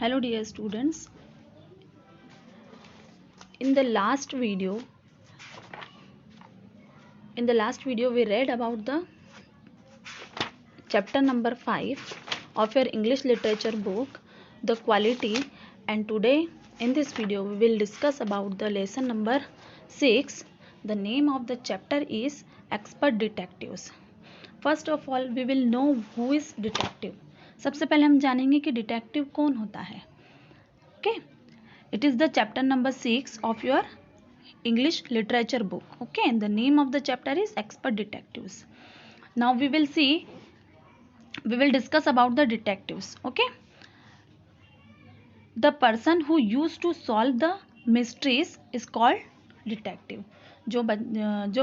Hello dear students. In the last video we read about the chapter number 5 of your English literature book, the quality, and today in this video we will discuss about the lesson number 6. The name of the chapter is Expert Detectives. First of all we will know who is detective. सबसे पहले हम जानेंगे कि detective कौन होता है. Okay, it is the chapter number 6 of your English literature book. Okay, and the name of the chapter is Expert Detectives. Now we will discuss about the detectives. Okay, the person who used to solve the mysteries is called detective. जो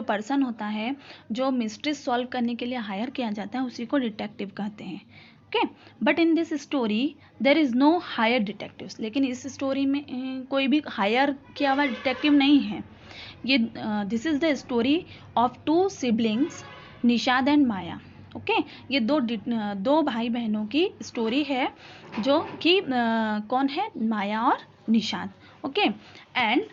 person होता है जो mysteries solve करने के लिए higher किया जाता है उसी को डिटेक्टिव कहते हैं. Okay, but in this story there is no higher detectives. लेकिन इस स्टोरी में कोई भी हायर किया हुआ डिटेक्टिव नहीं है. ये this is the story of to siblings, Nishad and Maya. Okay, ये दो भाई बहनों की स्टोरी है जो कि कौन है, माया और Nishad. Okay, and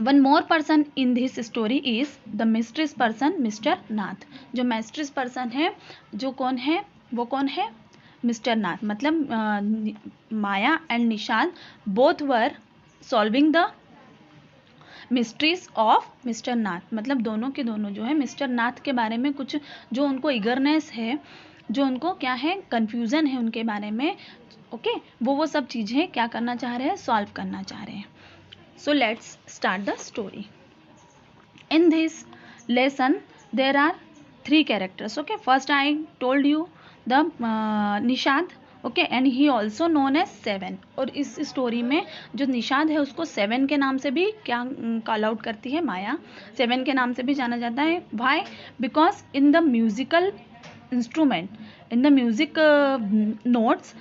one more person in this story is the mysteries person mister Nath. जो मिस्ट्रीज पर्सन है जो कौन है, वो कौन है, मिस्टर नाथ. मतलब Maya and Nishad both were solving the mysteries of mister Nath. मतलब दोनों के दोनों जो है मिस्टर नाथ के बारे में कुछ जो उनको इगरनेस है, जो उनको क्या है, कन्फ्यूज़न है उनके बारे में. ओके, वो सब चीज़ें क्या करना चाह रहे हैं, सॉल्व करना चाह रहे हैं. So let's start the story. In this lesson there are 3 characters. Okay, first I told you the Nishad. Okay, and he also known as 7. और इस स्टोरी में जो निषाद है उसको 7 के नाम से भी क्या कॉल आउट करती है माया. 7 के नाम से भी जाना जाता है. Why? Because in the musical instrument, in the music notes,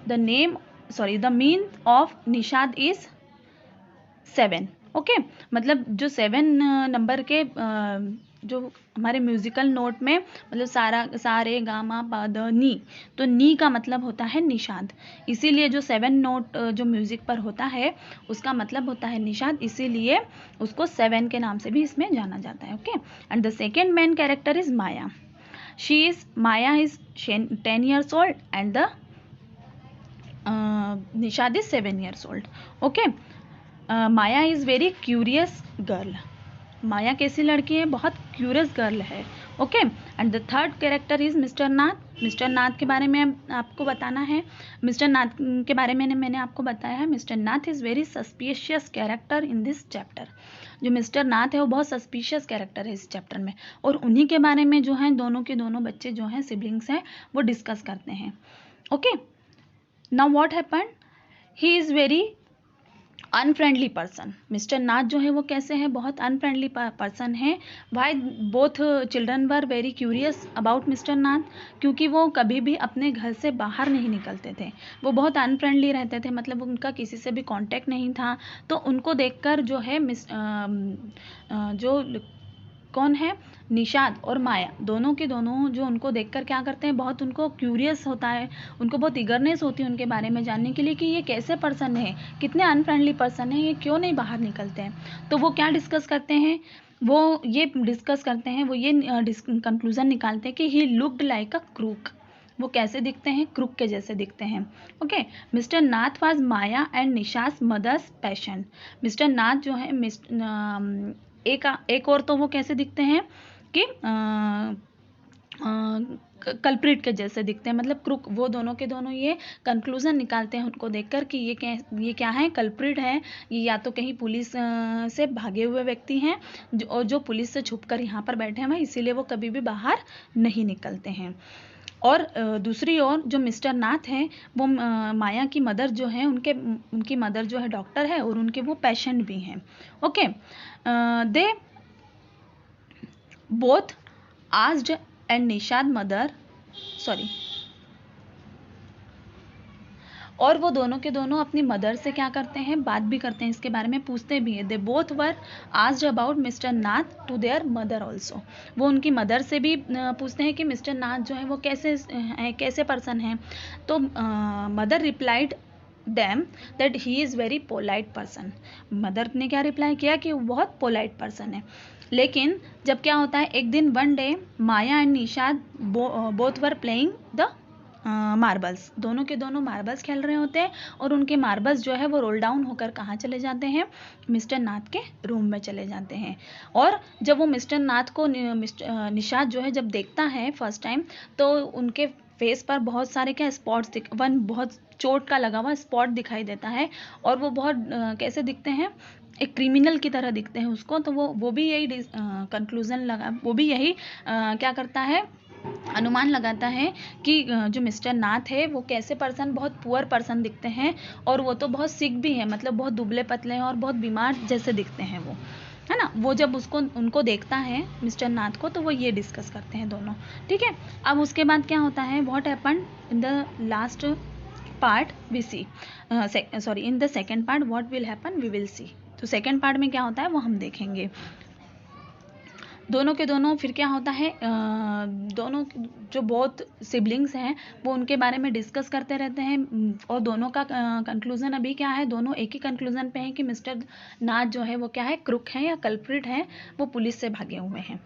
the name, sorry, the mean of Nishad is 7. Okay, मतलब जो 7 नंबर के जो हमारे म्यूजिकल नोट में, मतलब सा रे गा मा पा द नी, तो नी का मतलब होता है निषाद. इसीलिए जो 7 नोट जो म्यूजिक पर होता है उसका मतलब होता है निषाद, इसीलिए उसको 7 के नाम से भी इसमें जाना जाता है. Okay, and the second main character is Maya. Maya is 10 years old and the Nishad is 7 years old. Okay, Maya is very curious girl. Maya कैसी लड़की है, बहुत क्यूरियस गर्ल है. Okay, and the third character is mister Nath. Mister Nath के बारे में आपको बताना है. मिस्टर नाथ के बारे में मैंने आपको बताया है. Mister Nath is very suspicious character in this chapter. जो मिस्टर नाथ है वो बहुत सस्पिशियस कैरेक्टर है इस चैप्टर में, और उन्हीं के बारे में जो है दोनों के दोनों बच्चे जो हैं सिबलिंग्स हैं वो डिस्कस करते हैं. Okay, now what happened, he is very unfriendly person. Mister Nath जो है वो कैसे हैं, बहुत अनफ्रेंडली पर्सन है. Why? Both children were very curious about mister Nath, क्योंकि वो कभी भी अपने घर से बाहर नहीं निकलते थे. वो बहुत अनफ्रेंडली रहते थे, मतलब उनका किसी से भी कांटेक्ट नहीं था. तो उनको देखकर जो है जो कौन है, निषाद और माया, दोनों के दोनों जो उनको देखकर क्या करते हैं, बहुत उनको क्यूरियस होता है, उनको बहुत इगरनेस होती है उनके बारे में जानने के लिए कि ये कैसे पर्सन है, कितने अनफ्रेंडली पर्सन है, ये क्यों नहीं बाहर निकलते हैं. तो वो क्या डिस्कस करते हैं, वो ये कंक्लूज़न निकालते हैं कि he looked like a crook. वो कैसे दिखते हैं, क्रूक के जैसे दिखते हैं. Okay, mister Nath was Maya and Nishad mother's passion. Mister Nath जो है एक और तो वो कैसे दिखते हैं कि कल्प्रिट के जैसे दिखते हैं, मतलब क्रूक. वो दोनों के दोनों ये कंक्लूज़न निकालते हैं उनको देखकर कि ये क्या है, कल्प्रिट है. ये या तो कहीं पुलिस से भागे हुए व्यक्ति हैं जो पुलिस से छुपकर यहाँ पर बैठे हैं, इसीलिए वो कभी भी बाहर नहीं निकलते हैं. और दूसरी ओर जो मिस्टर नाथ हैं वो माया की मदर जो है, उनकी मदर जो है डॉक्टर है और उनके वो पेशेंट भी हैं. Okay, they both asked and Nishad mother, sorry, और वो दोनों के दोनों अपनी मदर से क्या करते हैं, बात भी करते हैं, इसके बारे में पूछते भी हैं। They both were asked about mister Nath to their mother also. वो उनकी मदर से भी पूछते हैं कि मिस्टर नाथ जो है वो कैसे पर्सन हैं। तो mother replied them that he is very polite person. Mother ने क्या रिप्लाई किया कि वो बहुत पोलाइट पर्सन है। लेकिन जब क्या होता है, एक दिन one day Maya and Nishad both were playing the marbles. दोनों के दोनों मार्बल्स खेल रहे होते हैं और उनके मार्बल्स जो है वो रोल डाउन होकर कहाँ चले जाते हैं, मिस्टर नाथ के रूम में चले जाते हैं। और जब वो मिस्टर नाथ को निशाद जो है जब देखता है फर्स्ट टाइम, तो उनके फेस पर बहुत सारे क्या स्पॉट्स बहुत चोट का लगा हुआ स्पॉट दिखाई देता है। और वो बहुत कैसे दिखते हैं, एक क्रिमिनल की तरह दिखते हैं उसको। तो वो भी यही कंक्लूजन वो भी यही क्या करता है, अनुमान लगाता है कि जो मिस्टर नाथ है वो कैसे पर्सन, बहुत पुअर पर्सन दिखते हैं। और वो तो बहुत सिक भी है, मतलब बहुत दुबले पतले हैं और बहुत बीमार जैसे दिखते हैं वो, है ना। वो जब उनको देखता है मिस्टर नाथ को, तो वो ये डिस्कस करते हैं दोनों। ठीक है, अब उसके बाद क्या होता है, what happened in the last part we see, sorry in the second part what will happen we will see. तो सेकेंड पार्ट में क्या होता है वो हम देखेंगे। दोनों के दोनों फिर क्या होता है, दोनों जो बहुत सिबलिंग्स हैं वो उनके बारे में डिस्कस करते रहते हैं। और दोनों का कंक्लूजन अभी क्या है, दोनों एक ही कंक्लूजन पे हैं कि मिस्टर नाथ जो है वो क्या है, क्रुक हैं या कल्प्रिट हैं, वो पुलिस से भागे हुए हैं।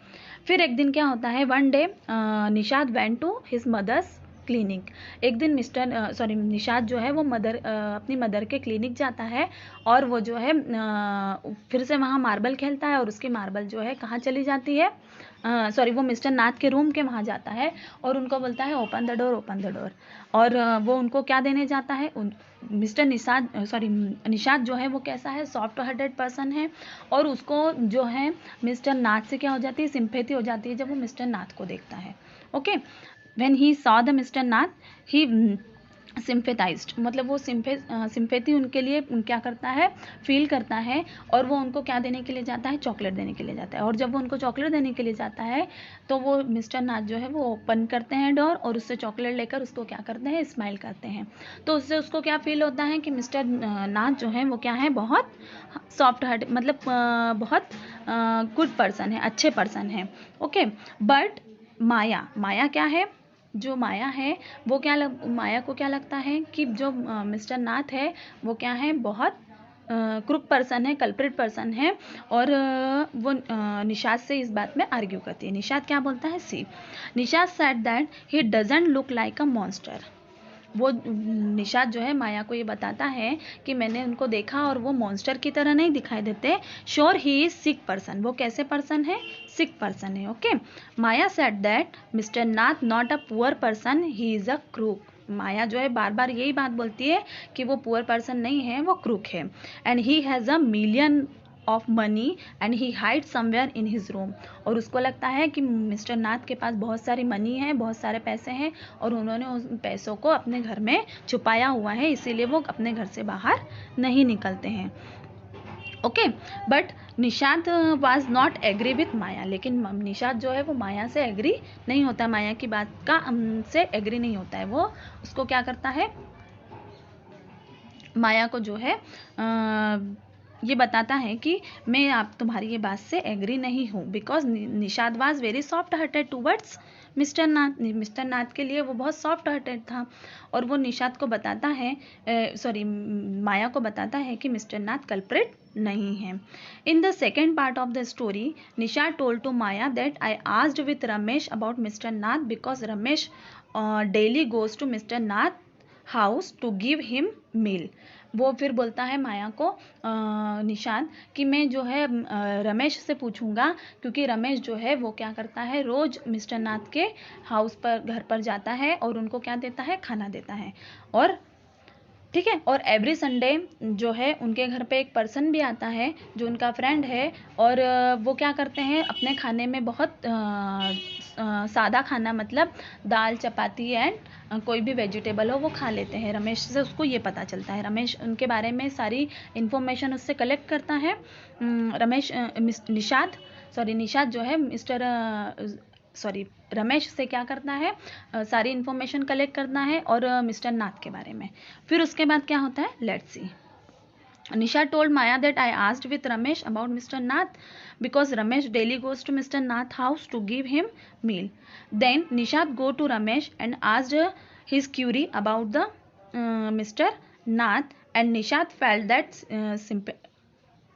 फिर एक दिन क्या होता है, one day Nishad went to his mother's clinic. एक दिन निशाद जो है वो अपनी मदर के क्लिनिक जाता है और वो जो है फिर से वहाँ मार्बल खेलता है। और उसकी मार्बल जो है कहाँ चली जाती है, वो मिस्टर नाथ के रूम के वहाँ जाता है और उनको बोलता है open the door, open the door. और वो उनको क्या देने जाता है, मिस्टर निशाद जो है वो कैसा है, सॉफ्ट हार्टेड पर्सन है। और उसको जो है मिस्टर नाथ से क्या हो जाती है, सिंपैथी हो जाती है जब वो मिस्टर नाथ को देखता है। Okay, when he saw the Mr. Nath, he सिम्पेथाइज्ड, मतलब वो सिंपैथी उनके लिए क्या करता है, फील करता है। और वो उनको क्या देने के लिए जाता है, चॉकलेट देने के लिए जाता है। और जब वो उनको चॉकलेट देने के लिए जाता है तो वो मिस्टर नाथ जो है वो ओपन करते हैं डोर और उससे चॉकलेट लेकर उसको क्या करते हैं, स्माइल करते हैं। तो उससे उसको क्या फील होता है कि मिस्टर नाथ जो है वो क्या है, बहुत सॉफ्ट हार्ट, मतलब बहुत गुड पर्सन है, अच्छे पर्सन है। ओके, बट माया क्या है, जो माया है वो माया को क्या लगता है कि जो मिस्टर नाथ है वो क्या है, बहुत क्रुक पर्सन है, कल्प्रिट पर्सन है। और वो निशाद से इस बात में आर्ग्यू करती है। निशाद क्या बोलता है, Nishad said that he doesn't look like a monster. वो निशाद जो है माया को ये बताता है कि मैंने उनको देखा और वो मॉन्स्टर की तरह नहीं दिखाई देते। Sure he is sick person, वो कैसे पर्सन है, सिक पर्सन है। Okay, Maya said that mister Nath not a poor person, he is a crook. Maya जो है बार बार यही बात बोलती है कि वो पुअर पर्सन नहीं है, वो क्रूक है। And he has a million of money and he hide somewhere in his room. और उसको लगता है कि मिस्टर नाथ के पास बहुत सारी मनी है, बहुत सारे पैसे हैं और उन्होंने उस पैसों को अपने घर में छुपाया हुआ है, इसीलिए वो अपने घर से बाहर नहीं निकलते हैं। Okay, but Nishad was not agree with Maya. लेकिन निशाद जो है वो माया से एग्री नहीं होता, माया की बात का से एग्री नहीं होता है। वो उसको क्या करता है, माया को जो है ये बताता है कि मैं तुम्हारी ये बात से एग्री नहीं हूँ, because Nishad was very soft hearted towards mister Nath. Mister Nath के लिए वो बहुत सॉफ्ट हार्टेड था। और वो निशाद को बताता है, माया को बताता है कि मिस्टर नाथ कल्प्रिट नहीं है। In the second part of the story, Nishad told to Maya that I asked with Ramesh about mister Nath because Ramesh daily goes to mister Nath house to give him meal. वो फिर बोलता है माया को, निशाद, कि मैं जो है रमेश से पूछूंगा, क्योंकि रमेश जो है वो क्या करता है, रोज़ मिस्टर नाथ के हाउस पर, घर पर जाता है और उनको क्या देता है, खाना देता है। और ठीक है, और एवरी संडे जो है उनके घर पे एक पर्सन भी आता है जो उनका फ्रेंड है। और वो क्या करते हैं, अपने खाने में बहुत सादा खाना, मतलब दाल चपाती एंड कोई भी वेजिटेबल हो वो खा लेते हैं। रमेश से उसको ये पता चलता है, रमेश उनके बारे में सारी इन्फॉर्मेशन उससे कलेक्ट करता है। निशाद जो है रमेश से क्या करता है, सारी इन्फॉर्मेशन कलेक्ट करना है और मिस्टर नाथ के बारे में। फिर उसके बाद क्या होता है, let's see. Nisha told Maya that I asked with Ramesh about Mr. Nath because Ramesh daily goes to Mr. Nath's house to give him meal. Then Nisha go to Ramesh and asked his query about the Mr. Nath, and Nishat felt that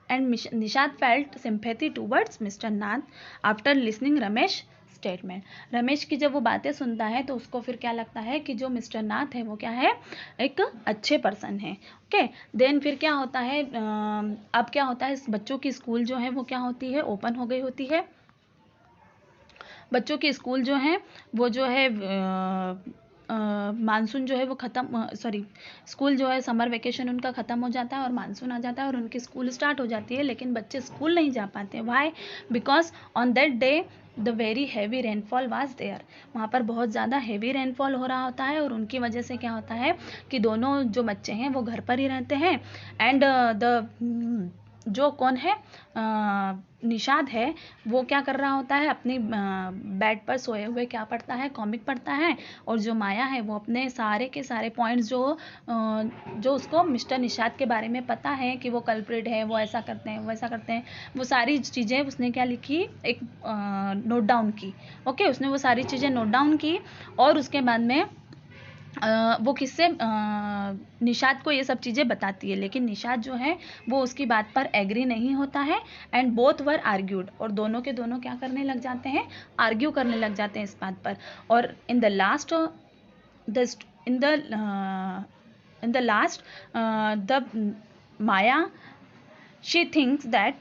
Nishat felt sympathy towards Mr. Nath after listening Ramesh statement. Ramesh की जब वो बातें सुनता है तो उसको फिर क्या लगता है कि जो मिस्टर नाथ है वो क्या है, एक अच्छे पर्सन है। ओके, देन फिर क्या होता है, अब क्या होता है, बच्चों की स्कूल जो है वो क्या होती है, ओपन हो गई होती है। बच्चों की स्कूल जो है वो जो है मानसून जो है वो ख़त्म, स्कूल जो है समर वेकेशन उनका ख़त्म हो जाता है और मानसून आ जाता है और उनकी स्कूल स्टार्ट हो जाती है, लेकिन बच्चे स्कूल नहीं जा पाते। Why? Because on that day the very heavy rainfall was there. वहाँ पर बहुत ज़्यादा हैवी रेनफॉल हो रहा होता है और उनकी वजह से क्या होता है कि दोनों जो बच्चे हैं वो घर पर ही रहते हैं। एंड जो कौन है, निषाद है, वो क्या कर रहा होता है, अपनी बेड पर सोए हुए क्या पढ़ता है, कॉमिक पढ़ता है। और जो माया है वो अपने सारे के सारे पॉइंट्स जो उसको मिस्टर निषाद के बारे में पता है कि वो कल्प्रिट है, वो ऐसा करते हैं, वो ऐसा करते हैं, वो सारी चीज़ें उसने क्या लिखी, एक नोट डाउन की। ओके, उसने वो सारी चीज़ें नोट डाउन की और उसके बाद में वो किससे, निषाद को ये सब चीज़ें बताती है, लेकिन निषाद जो है वो उसकी बात पर एग्री नहीं होता है। एंड बोथ वर आर्ग्यूड, और दोनों के दोनों क्या करने लग जाते हैं, आर्ग्यू करने लग जाते हैं इस बात पर। और in the last the Maya she thinks that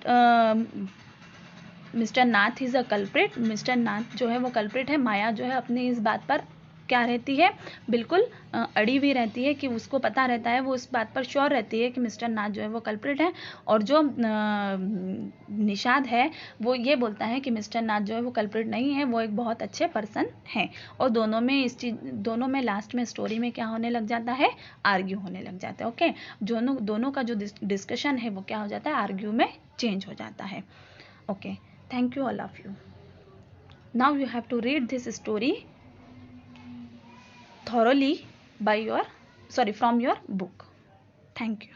mister Nath is a culprit. Mister Nath जो है वो कल्प्रिट है। माया जो है अपनी इस बात पर क्या रहती है, बिल्कुल अड़ी हुई रहती है कि उसको पता रहता है, वो इस बात पर श्योर रहती है कि मिस्टर नाथ जो है वो कल्प्रिट है। और जो निषाद है वो ये बोलता है कि मिस्टर नाथ जो है वो कल्प्रिट नहीं है, वो एक बहुत अच्छे पर्सन हैं। और दोनों में लास्ट में स्टोरी में क्या होने लग जाता है, आर्ग्यू होने लग जाता है। ओके, दोनों का जो डिस्कशन है वो क्या हो जाता है, आर्ग्यू में चेंज हो जाता है। Okay, thank you all of you. Now you have to read this story thoroughly from your book. Thank you.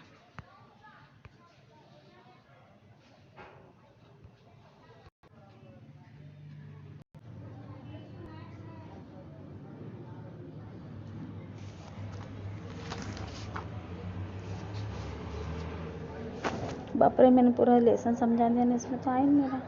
बाप रे, मैंने पूरा लेसन समझा दिया, इसमें तो आ ही नहीं रहा।